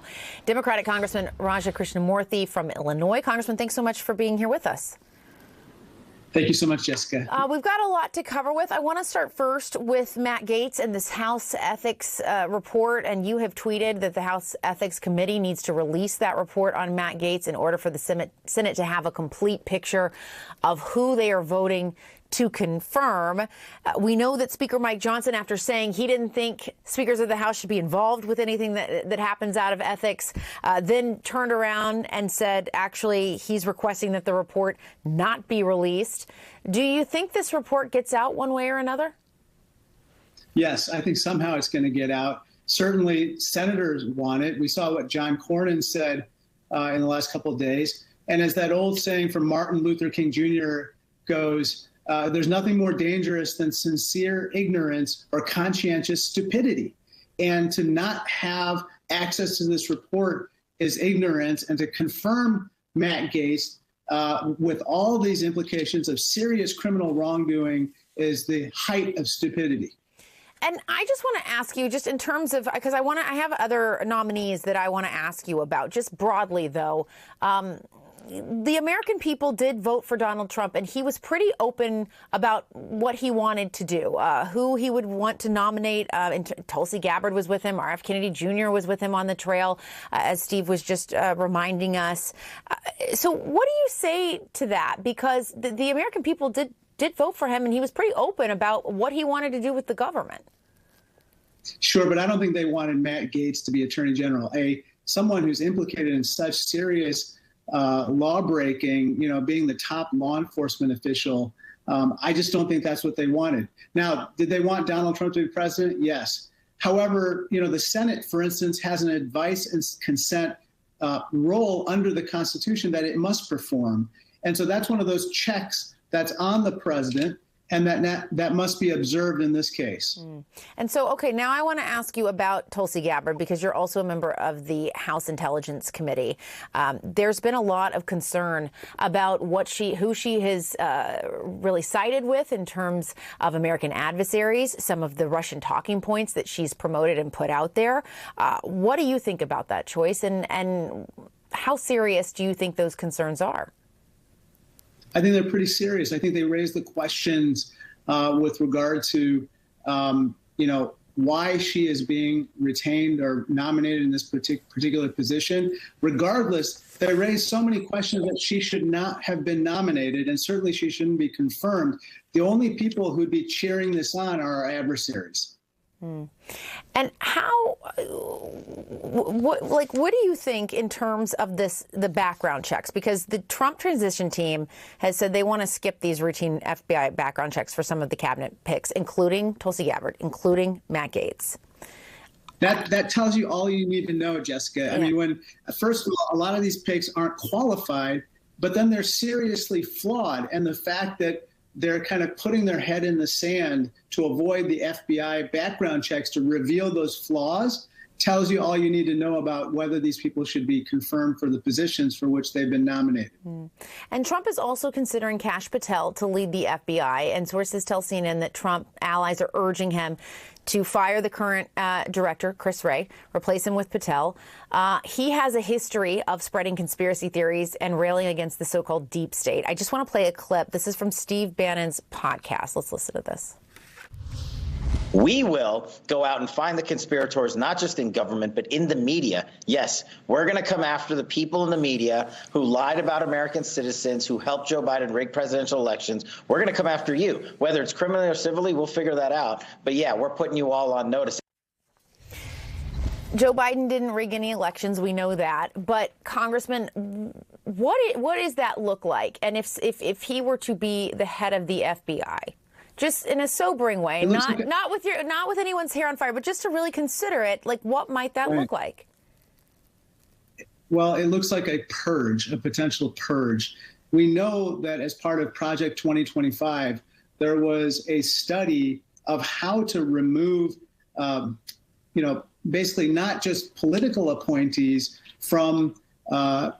now. Democratic Congressman Raja Krishnamurthy from Illinois. Congressman, thanks so much for being here with us. Thank you so much, Jessica. We've got a lot to cover with. I want to start first with Matt Gaetz and this House Ethics report. And you have tweeted that the House Ethics Committee needs to release that report on Matt Gaetz in order for the Senate to have a complete picture of who they are voting to confirm. We know that Speaker Mike Johnson, after saying he didn't think speakers of the House should be involved with anything that happens out of ethics, then turned around and said, actually, he's requesting that the report not be released. Do you think this report gets out one way or another? Yes, I think somehow it's going to get out. Certainly, senators want it. We saw what John Cornyn said in the last couple of days. And as that old saying from Martin Luther King Jr. goes, there's nothing more dangerous than sincere ignorance or conscientious stupidity. And to not have access to this report is ignorance. And to confirm Matt Gaetz with all these implications of serious criminal wrongdoing is the height of stupidity. And I just want to ask you, just in terms of, because I have other nominees that I want to ask you about, just broadly, though. The American people did vote for Donald Trump, and he was pretty open about what he wanted to do, who he would want to nominate. And Tulsi Gabbard was with him. R.F. Kennedy Jr. was with him on the trail, as Steve was just reminding us. So what do you say to that? Because the American people did vote for him, and he was pretty open about what he wanted to do with the government. Sure, but I don't think they wanted Matt Gaetz to be Attorney General. Someone who's implicated in such serious law breaking, being the top law enforcement official. I just don't think that's what they wanted. Now, did they want Donald Trump to be president? Yes. However, the Senate, for instance, has an advice and consent role under the Constitution that it must perform. And so that's one of those checks that's on the president, and that must be observed in this case. And so, okay, now I want to ask you about Tulsi Gabbard, because you're also a member of the House Intelligence Committee. There's been a lot of concern about who she has really sided with in terms of American adversaries, some of the Russian talking points that she's promoted and put out there. What do you think about that choice, and how serious do you think those concerns are? I think they're pretty serious. I think they raise the questions with regard to, why she is being retained or nominated in this particular position. Regardless, they raise so many questions that she should not have been nominated, and certainly she shouldn't be confirmed. The only people who'd be cheering this on are our adversaries. And what do you think in terms of the background checks? Because the Trump transition team has said they want to skip these routine FBI background checks for some of the cabinet picks, including Tulsi Gabbard, including Matt Gaetz. That tells you all you need to know, Jessica. Yeah. I mean, first of all, a lot of these picks aren't qualified, but then they're seriously flawed. And the fact that they're kind of putting their head in the sand to avoid the FBI background checks to reveal those flaws tells you all you need to know about whether these people should be confirmed for the positions for which they've been nominated. And Trump is also considering Kash Patel to lead the FBI, and sources tell CNN that Trump allies are urging him to fire the current director, Chris Wray, replace him with Patel. He has a history of spreading conspiracy theories and railing against the so-called deep state. I just want to play a clip. This is from Steve Bannon's podcast. Let's listen to this. We will go out and find the conspirators, not just in government, but in the media. Yes, we're going to come after the people in the media who lied about American citizens, who helped Joe Biden rig presidential elections. We're going to come after you. Whether it's criminally or civilly, we'll figure that out. But yeah, we're putting you all on notice. Joe Biden didn't rig any elections. We know that. But, Congressman, what does that look like? And if he were to be the head of the FBI? Just in a sobering way, not with anyone's hair on fire, but just to really consider it, like, what might that look like? Well, it looks like a purge, a potential purge. We know that as part of Project 2025, there was a study of how to remove, basically not just political appointees from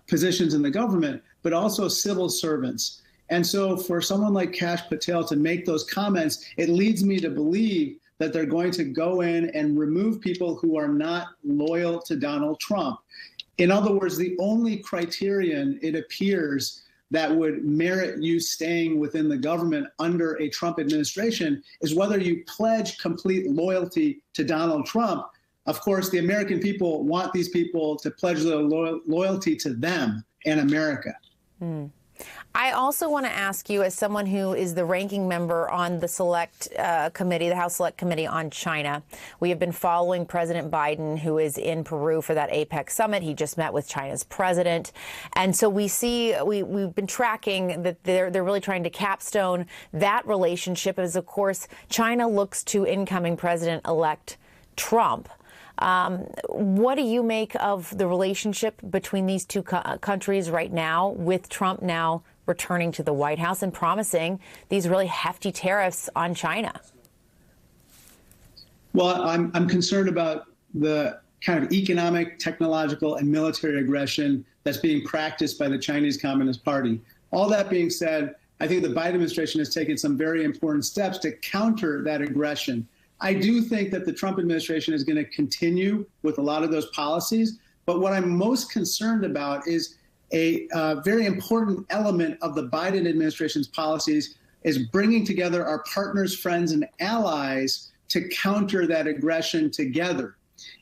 positions in the government, but also civil servants. And so for someone like Kash Patel to make those comments, it leads me to believe that they're going to go in and remove people who are not loyal to Donald Trump. In other words, the only criterion, it appears, that would merit you staying within the government under a Trump administration is whether you pledge complete loyalty to Donald Trump. Of course, the American people want these people to pledge their loyalty to them and America. I also want to ask you, as someone who is the ranking member on the Select Committee, the House Select Committee on China, we have been following President Biden, who is in Peru for that APEC summit. He just met with China's president. And so we see, we've been tracking that they're really trying to capstone that relationship as, of course, China looks to incoming President-elect Trump. What do you make of the relationship between these two countries right now, with Trump now returning to the White House and promising these really hefty tariffs on China? Well, I'm concerned about the kind of economic, technological, and military aggression that's being practiced by the Chinese Communist Party. All that being said, I think the Biden administration has taken some very important steps to counter that aggression. I do think that the Trump administration is going to continue with a lot of those policies. But what I'm most concerned about is a very important element of the Biden administration's policies is bringing together our partners, friends, and allies to counter that aggression together.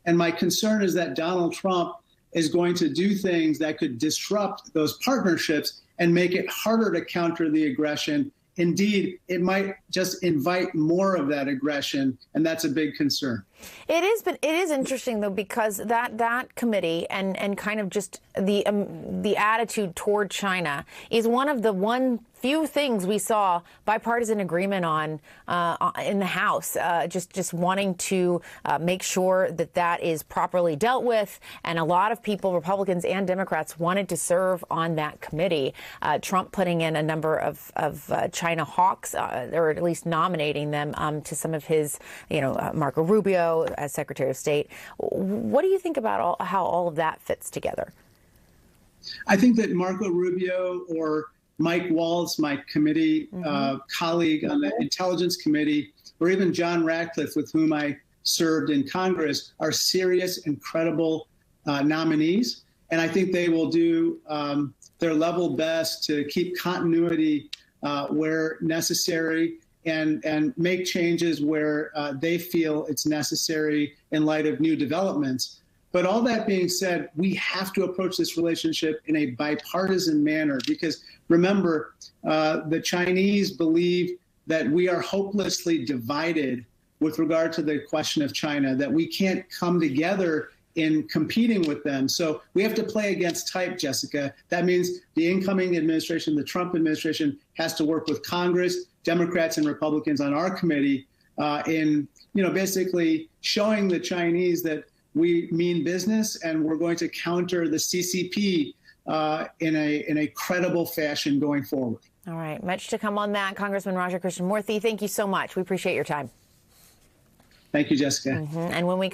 And my concern is that Donald Trump is going to do things that could disrupt those partnerships and make it harder to counter the aggression. Indeed, it might just invite more of that aggression, and that's a big concern. It is, but it is interesting, though, because that committee and kind of just the attitude toward China is one of the few things we saw bipartisan agreement on in the House, just wanting to make sure that is properly dealt with. And a lot of people, Republicans and Democrats, wanted to serve on that committee. Trump putting in a number of China hawks, or at least nominating them to some of his, Marco Rubio as Secretary of State. What do you think about how all of that fits together? I think that Marco Rubio or Mike Waltz, my committee colleague on the Intelligence Committee, or even John Ratcliffe, with whom I served in Congress, are serious and credible nominees. And I think they will do their level best to keep continuity where necessary and make changes where they feel it's necessary in light of new developments. But all that being said, we have to approach this relationship in a bipartisan manner, because remember, the Chinese believe that we are hopelessly divided with regard to the question of China, that we can't come together in competing with them. So we have to play against type, Jessica. That means the incoming administration, the Trump administration, has to work with Congress, Democrats and Republicans on our committee in, basically showing the Chinese that we mean business and we're going to counter the CCP in a credible fashion going forward. All right. Much to come on that. Congressman Raja Krishnamoorthy, thank you so much. We appreciate your time. Thank you, Jessica. And when we